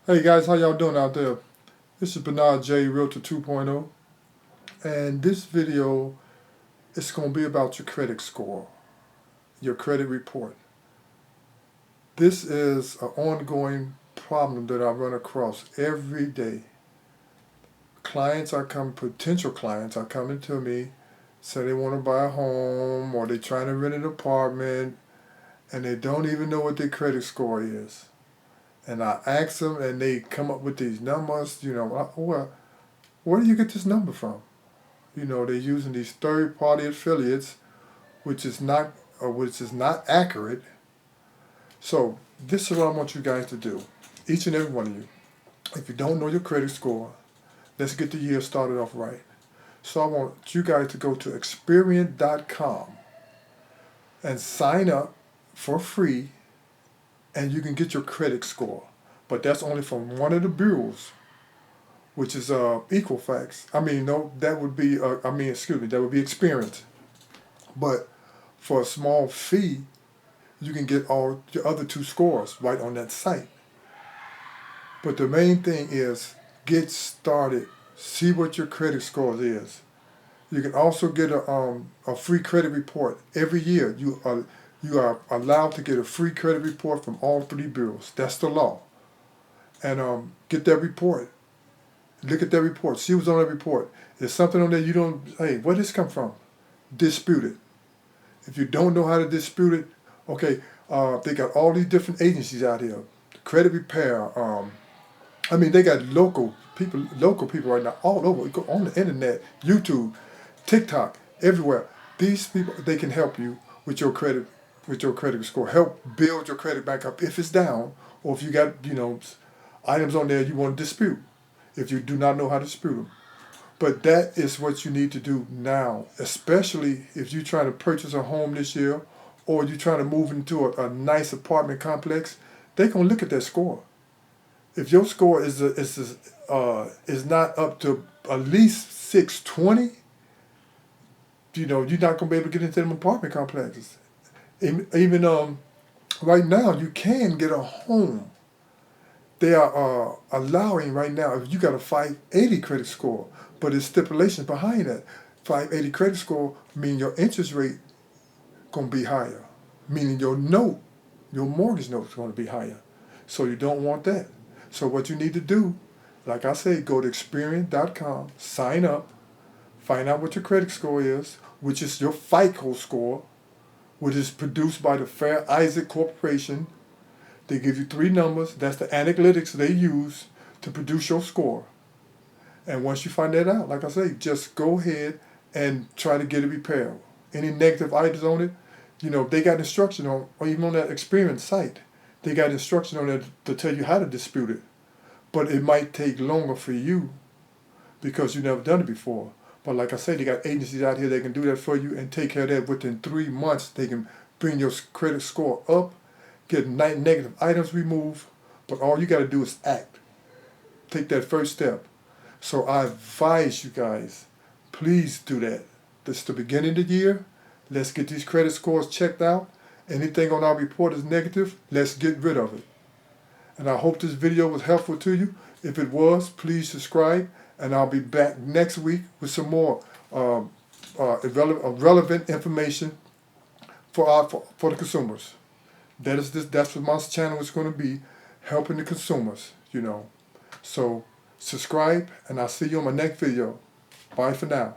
Hey guys, how y'all doing out there? This is Bernard J. Realtor 2.0, and this video is going to be about your credit score, your credit report. This is an ongoing problem that I run across every day. Potential clients are coming to me, say they want to buy a home or they're trying to rent an apartment, and they don't even know what their credit score is. And I ask them, and they come up with these numbers. Well, where do you get this number from? They're using these third-party affiliates, which is not accurate. So this is what I want you guys to do, each and every one of you. If you don't know your credit score, let's get the year started off right. So I want you guys to go to Experian.com and sign up for free, and you can get your credit score. But that's only from one of the bureaus, which is Equifax. No, that would be, that would be Experian. But for a small fee, you can get all your other two scores right on that site. But the main thing is get started. See what your credit score is. You can also get a free credit report every year. You are allowed to get a free credit report from all three bureaus. That's the law. And get that report. Look at that report. See what's on that report. There's something on there you don't. Hey, where did this come from? Dispute it. If you don't know how to dispute it, okay, they got all these different agencies out here. Credit repair. They got local people right now all over. You go on the internet, YouTube, TikTok, everywhere. These people, they can help you with your credit score. Help build your credit back up if it's down, or if you got items on there you want to dispute. If you do not know how to dispute them. But that is what you need to do now, especially if you're trying to purchase a home this year or you're trying to move into a nice apartment complex. They're going to look at that score. If your score is not up to at least 620, you're not going to be able to get into them apartment complexes. Even right now, you can get a home. They are allowing right now, if you got a 580 credit score, but there's stipulations behind that. 580 credit score means your interest rate going to be higher, meaning your mortgage note is going to be higher. So you don't want that. So what you need to do, like I say, go to Experian.com, sign up, find out what your credit score is, which is your FICO score, which is produced by the Fair Isaac Corporation. They give you 3 numbers. That's the analytics they use to produce your score. And once you find that out, like I say, just go ahead and try to get it repaired. Any negative items on it, they got instruction on, or even on that Experian site, they got instruction on it to tell you how to dispute it. But it might take longer for you because you've never done it before. But like I say, they got agencies out here that can do that for you and take care of that within 3 months. They can bring your credit score up, get negative items removed, but all you got to do is act. Take that first step. So I advise you guys, please do that. This is the beginning of the year. Let's get these credit scores checked out. Anything on our report is negative, let's get rid of it. And I hope this video was helpful to you. If it was, please subscribe, and I'll be back next week with some more relevant information for the consumers. That's what my channel is going to be, helping the consumers, So subscribe, and I'll see you on my next video. Bye for now.